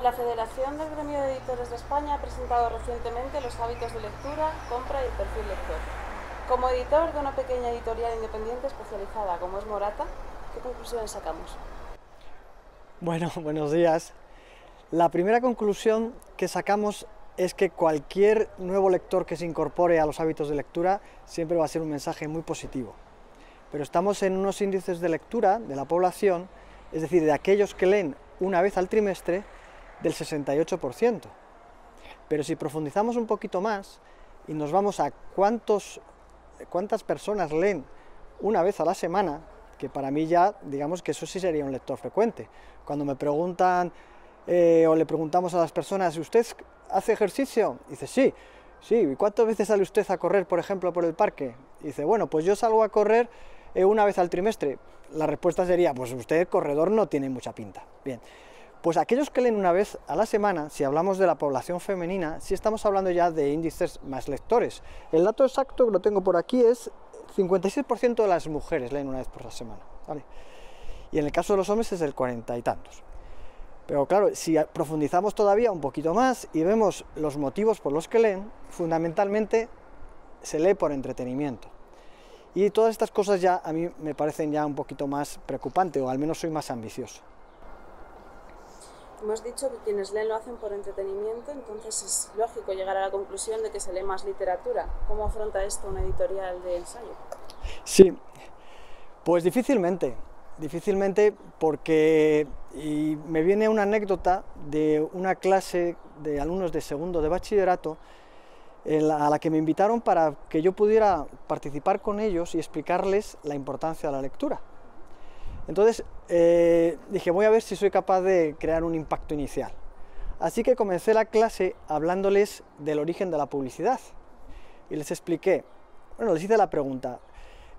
La Federación del Gremio de Editores de España ha presentado recientemente los hábitos de lectura, compra y el perfil lector. Como editor de una pequeña editorial independiente especializada como es Morata, ¿qué conclusiones sacamos? Bueno, buenos días. La primera conclusión que sacamos es que cualquier nuevo lector que se incorpore a los hábitos de lectura siempre va a ser un mensaje muy positivo. Pero estamos en unos índices de lectura de la población, es decir, de aquellos que leen una vez al trimestre, del 68%. Pero si profundizamos un poquito más y nos vamos a cuántas personas leen una vez a la semana, que para mí ya, digamos que eso sí sería un lector frecuente. Cuando me preguntan o le preguntamos a las personas, ¿usted hace ejercicio? Dice, sí. ¿Y cuántas veces sale usted a correr, por ejemplo, por el parque? Dice, bueno, pues yo salgo a correr una vez al trimestre. La respuesta sería, pues usted corredor no tiene mucha pinta. Bien, pues aquellos que leen una vez a la semana, si hablamos de la población femenina, sí estamos hablando ya de índices más lectores. El dato exacto, que lo tengo por aquí, es 56% de las mujeres leen una vez por la semana, ¿vale? Y en el caso de los hombres es el 40 y tantos. Pero claro, si profundizamos todavía un poquito más y vemos los motivos por los que leen, fundamentalmente se lee por entretenimiento. Y todas estas cosas ya a mí me parecen ya un poquito más preocupantes, o al menos soy más ambicioso. Hemos dicho que quienes leen lo hacen por entretenimiento, entonces es lógico llegar a la conclusión de que se lee más literatura. ¿Cómo afronta esto una editorial de ensayo? Sí, pues difícilmente porque me viene una anécdota de una clase de alumnos de segundo de bachillerato a la que me invitaron para que yo pudiera participar con ellos y explicarles la importancia de la lectura. Entonces dije, voy a ver si soy capaz de crear un impacto inicial. Así que comencé la clase hablándoles del origen de la publicidad. Y les expliqué, les hice la pregunta,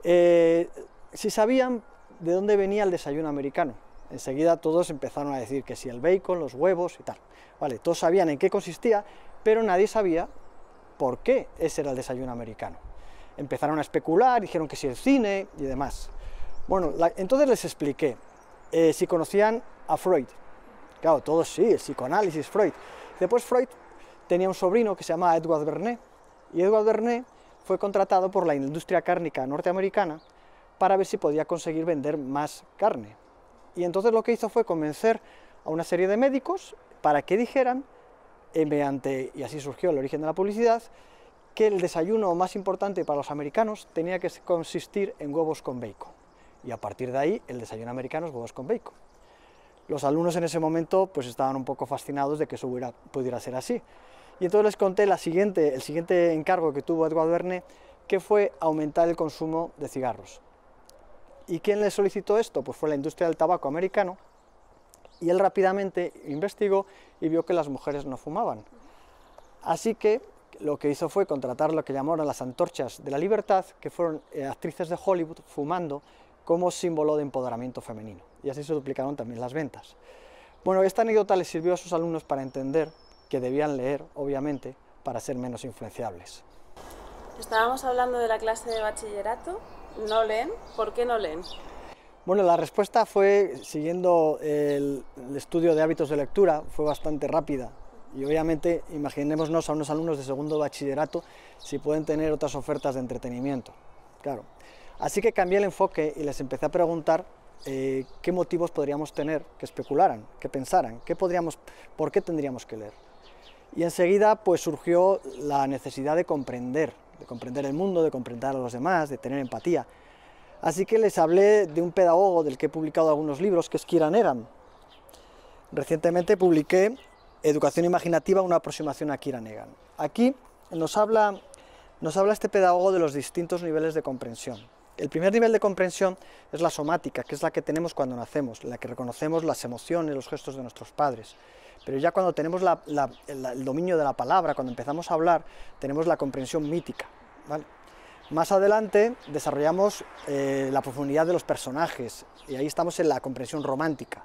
si sabían de dónde venía el desayuno americano. Enseguida todos empezaron a decir que si el bacon, los huevos y tal. Vale, todos sabían en qué consistía, pero nadie sabía por qué ese era el desayuno americano. Empezaron a especular, dijeron que si el cine y demás. Bueno, entonces les expliqué si conocían a Freud. Claro, todos sí, el psicoanálisis, Freud. Después Freud tenía un sobrino que se llamaba Edward Bernays, y Edward Bernays fue contratado por la industria cárnica norteamericana para ver si podía conseguir vender más carne. Y entonces lo que hizo fue convencer a una serie de médicos para que dijeran, y así surgió el origen de la publicidad, que el desayuno más importante para los americanos tenía que consistir en huevos con bacon. Y a partir de ahí, el desayuno americano es huevos con bacon. Los alumnos en ese momento pues estaban un poco fascinados de que eso pudiera ser así. Y entonces les conté el siguiente encargo que tuvo Edward Bernays, que fue aumentar el consumo de cigarros. ¿Y quién le solicitó esto? Pues fue la industria del tabaco americano, y él rápidamente investigó y vio que las mujeres no fumaban. Así que lo que hizo fue contratar lo que llamaron las antorchas de la libertad, que fueron actrices de Hollywood fumando como símbolo de empoderamiento femenino. Y así se duplicaron también las ventas. Bueno, esta anécdota les sirvió a sus alumnos para entender que debían leer, obviamente, para ser menos influenciables. Estábamos hablando de la clase de bachillerato. ¿No leen? ¿Por qué no leen? Bueno, la respuesta fue, siguiendo el estudio de hábitos de lectura, fue bastante rápida. Y obviamente, imaginémonos a unos alumnos de segundo bachillerato si pueden tener otras ofertas de entretenimiento. Claro. Así que cambié el enfoque y les empecé a preguntar qué motivos podríamos tener, que especularan, que pensaran, por qué tendríamos que leer. Y enseguida pues surgió la necesidad de comprender el mundo, de comprender a los demás, de tener empatía. Así que les hablé de un pedagogo del que he publicado algunos libros, que es Kieran Egan. Recientemente publiqué Educación imaginativa, una aproximación a Kieran Egan. Aquí nos habla este pedagogo de los distintos niveles de comprensión. El primer nivel de comprensión es la somática, que es la que tenemos cuando nacemos, la que reconocemos las emociones, los gestos de nuestros padres. Pero ya cuando tenemos el dominio de la palabra, cuando empezamos a hablar, tenemos la comprensión mítica, ¿vale? Más adelante desarrollamos la profundidad de los personajes, y ahí estamos en la comprensión romántica.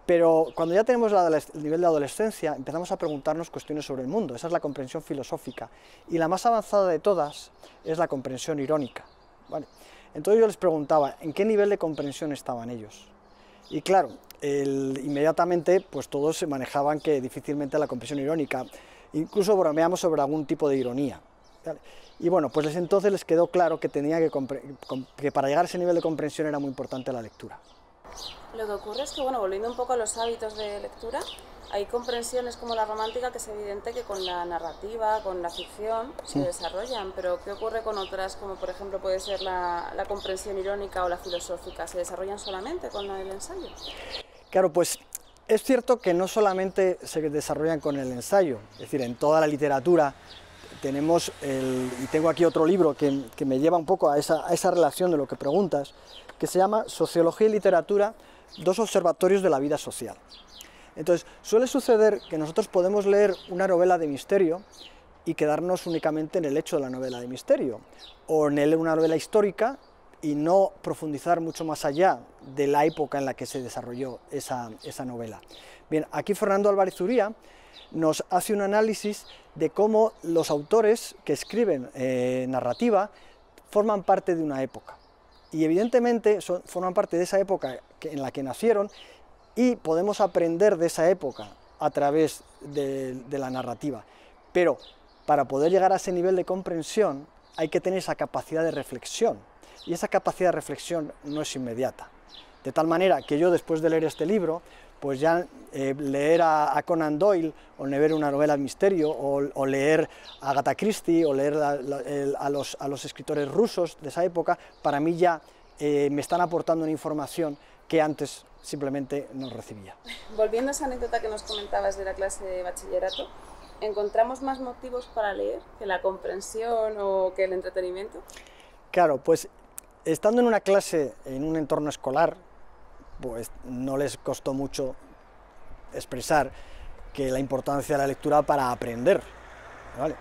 Pero cuando ya tenemos el nivel de adolescencia, empezamos a preguntarnos cuestiones sobre el mundo. Esa es la comprensión filosófica. Y la más avanzada de todas es la comprensión irónica. ¿Vale? Entonces yo les preguntaba, ¿en qué nivel de comprensión estaban ellos? Y claro, inmediatamente pues todos se manejaban que difícilmente la comprensión irónica, incluso bromeamos sobre algún tipo de ironía, ¿vale? Y bueno, pues desde entonces les quedó claro que que para llegar a ese nivel de comprensión era muy importante la lectura. Lo que ocurre es que, bueno, volviendo un poco a los hábitos de lectura, hay comprensiones como la romántica que es evidente que con la narrativa, con la ficción, se desarrollan, pero ¿qué ocurre con otras, como por ejemplo puede ser la comprensión irónica o la filosófica? ¿Se desarrollan solamente con el ensayo? Claro, pues es cierto que no solamente se desarrollan con el ensayo, es decir, en toda la literatura tenemos, y tengo aquí otro libro que me lleva un poco a esa relación de lo que preguntas, que se llama Sociología y Literatura, dos observatorios de la vida social. Entonces, suele suceder que nosotros podemos leer una novela de misterio y quedarnos únicamente en el hecho de la novela de misterio, o en leer una novela histórica y no profundizar mucho más allá de la época en la que se desarrolló esa novela. Bien, aquí Fernando Álvarez Uría nos hace un análisis de cómo los autores que escriben narrativa forman parte de una época. Y evidentemente forman parte de esa época en la que nacieron y podemos aprender de esa época a través de la narrativa. Pero para poder llegar a ese nivel de comprensión hay que tener esa capacidad de reflexión. Y esa capacidad de reflexión no es inmediata. De tal manera que yo después de leer este libro, pues ya leer a Conan Doyle, o leer una novela de misterio, o leer a Agatha Christie, o leer a los escritores rusos de esa época, para mí ya me están aportando una información que antes simplemente no recibía. Volviendo a esa anécdota que nos comentabas de la clase de bachillerato, ¿encontramos más motivos para leer que la comprensión o que el entretenimiento? Claro, pues estando en una clase, en un entorno escolar, pues no les costó mucho expresar que la importancia de la lectura para aprender, ¿vale?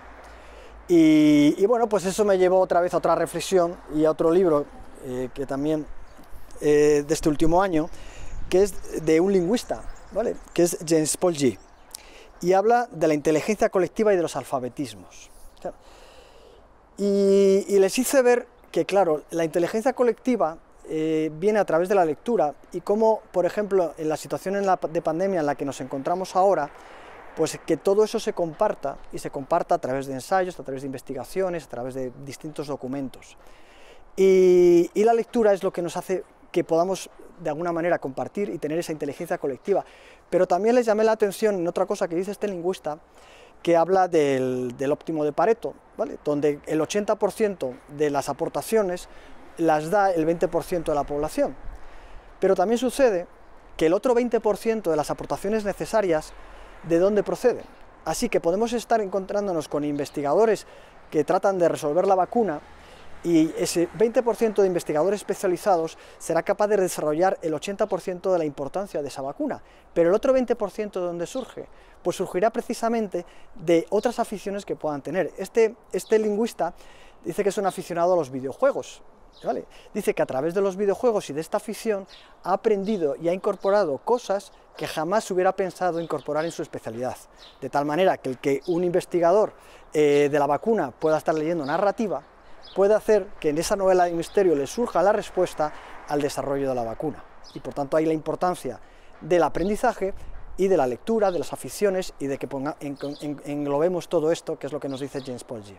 Y bueno, pues eso me llevó otra vez a otra reflexión y a otro libro que también de este último año, que es de un lingüista, ¿vale? Que es James Polgy, y habla de la inteligencia colectiva y de los alfabetismos. Y les hice ver que, claro, la inteligencia colectiva viene a través de la lectura, y cómo, por ejemplo, en la situación de pandemia en la que nos encontramos ahora, pues que todo eso se comparta, y se comparta a través de ensayos, a través de investigaciones, a través de distintos documentos. Y la lectura es lo que nos hace que podamos de alguna manera compartir y tener esa inteligencia colectiva. Pero también les llamé la atención en otra cosa que dice este lingüista, que habla del óptimo de Pareto, ¿vale? Donde el 80% de las aportaciones las da el 20% de la población. Pero también sucede que el otro 20% de las aportaciones necesarias, ¿de dónde proceden? Así que podemos estar encontrándonos con investigadores que tratan de resolver la vacuna, y ese 20% de investigadores especializados será capaz de desarrollar el 80% de la importancia de esa vacuna. Pero el otro 20% ¿de dónde surge? Pues surgirá precisamente de otras aficiones que puedan tener. Este lingüista dice que es un aficionado a los videojuegos, ¿vale? Dice que a través de los videojuegos y de esta afición ha aprendido y ha incorporado cosas que jamás hubiera pensado incorporar en su especialidad. De tal manera que un investigador de la vacuna pueda estar leyendo narrativa, puede hacer que en esa novela de misterio le surja la respuesta al desarrollo de la vacuna. Y por tanto hay la importancia del aprendizaje y de la lectura, de las aficiones, y de que englobemos todo esto, que es lo que nos dice James Polgy.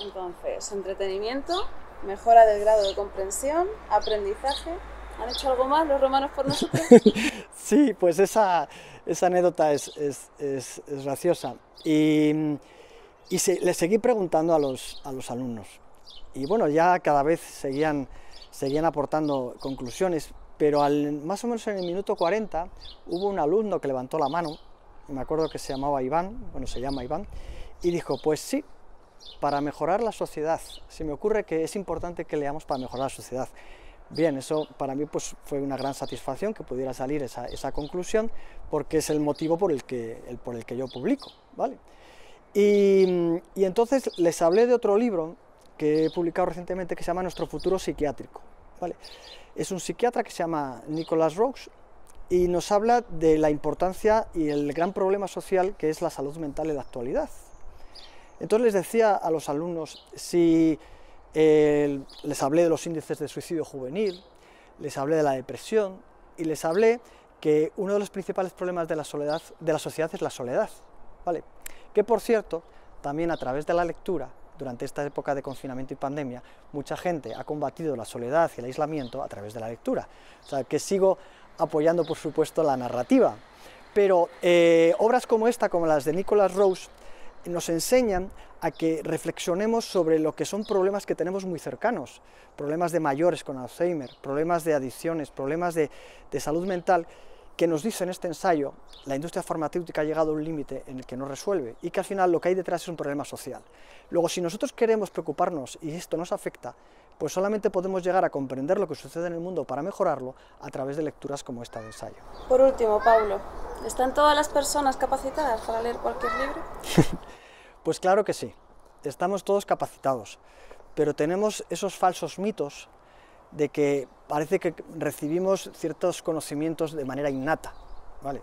Entonces, entretenimiento, mejora del grado de comprensión, aprendizaje. ¿Han hecho algo más los romanos por nosotros? Sí, pues esa anécdota es graciosa. Les seguí preguntando a los alumnos, y bueno, ya cada vez seguían aportando conclusiones, pero más o menos en el minuto 40 hubo un alumno que levantó la mano, me acuerdo que se llamaba Iván, bueno, se llama Iván, y dijo, pues sí, para mejorar la sociedad, se me ocurre que es importante que leamos para mejorar la sociedad. Bien, eso para mí pues fue una gran satisfacción que pudiera salir esa conclusión, porque es el motivo por el que yo publico, ¿vale? Y entonces les hablé de otro libro que he publicado recientemente que se llama Nuestro futuro psiquiátrico, ¿vale? Es un psiquiatra que se llama Nicholas Roux y nos habla de la importancia y el gran problema social que es la salud mental en la actualidad. Entonces les decía a los alumnos, si les hablé de los índices de suicidio juvenil, les hablé de la depresión, y les hablé que uno de los principales problemas de la sociedad es la soledad, ¿vale? Que por cierto, también a través de la lectura, durante esta época de confinamiento y pandemia, mucha gente ha combatido la soledad y el aislamiento a través de la lectura. O sea, que sigo apoyando, por supuesto, la narrativa. Pero obras como esta, como las de Nicholas Rouse, nos enseñan a que reflexionemos sobre lo que son problemas que tenemos muy cercanos, problemas de mayores con Alzheimer, problemas de adicciones, problemas de salud mental, que nos dice en este ensayo, la industria farmacéutica ha llegado a un límite en el que no resuelve y que al final lo que hay detrás es un problema social. Luego, si nosotros queremos preocuparnos y esto nos afecta, pues solamente podemos llegar a comprender lo que sucede en el mundo para mejorarlo a través de lecturas como esta de ensayo. Por último, Pablo, ¿están todas las personas capacitadas para leer cualquier libro? Pues claro que sí, estamos todos capacitados, pero tenemos esos falsos mitos de que parece que recibimos ciertos conocimientos de manera innata, ¿vale?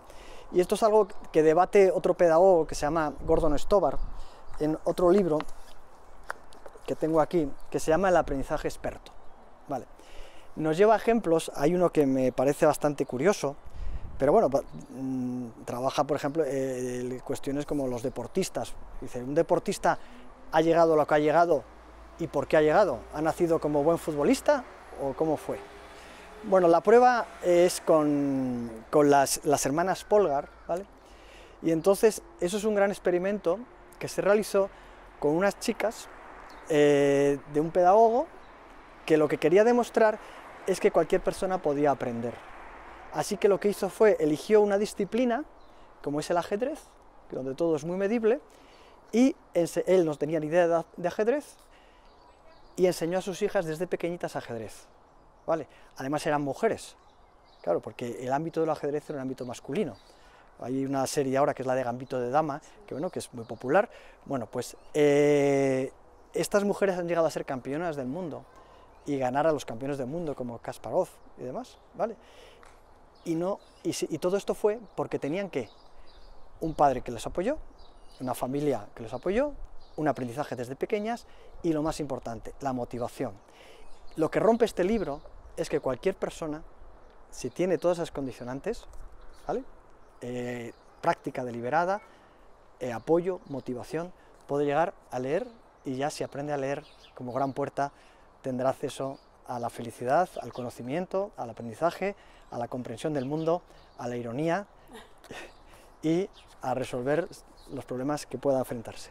Y esto es algo que debate otro pedagogo que se llama Gordon Stobar en otro libro que tengo aquí, que se llama El aprendizaje experto, ¿vale? Nos lleva ejemplos, hay uno que me parece bastante curioso, pero bueno, trabaja, por ejemplo, cuestiones como los deportistas. Dice, un deportista ha llegado a lo que ha llegado, ¿y por qué ha llegado? ¿Ha nacido como buen futbolista o cómo fue? Bueno, la prueba es con las hermanas Polgar, ¿vale? Y entonces, eso es un gran experimento que se realizó con unas chicas de un pedagogo que lo que quería demostrar es que cualquier persona podía aprender. Así que lo que hizo fue, eligió una disciplina, como es el ajedrez, donde todo es muy medible, y él no tenía ni idea de ajedrez, y enseñó a sus hijas desde pequeñitas ajedrez, ¿vale? Además eran mujeres, claro, porque el ámbito del ajedrez era un ámbito masculino. Hay una serie ahora que es la de Gambito de Dama, que bueno, que es muy popular. Bueno, pues estas mujeres han llegado a ser campeonas del mundo, y ganar a los campeones del mundo como Kasparov y demás, ¿vale? Y todo esto fue porque tenían que un padre que les apoyó, una familia que les apoyó, un aprendizaje desde pequeñas y lo más importante, la motivación. Lo que rompe este libro es que cualquier persona, si tiene todas esas condicionantes, ¿vale? Práctica deliberada, apoyo, motivación, puede llegar a leer y ya si aprende a leer como gran puerta tendrá acceso a la felicidad, al conocimiento, al aprendizaje, a la comprensión del mundo, a la ironía y a resolver los problemas que pueda enfrentarse.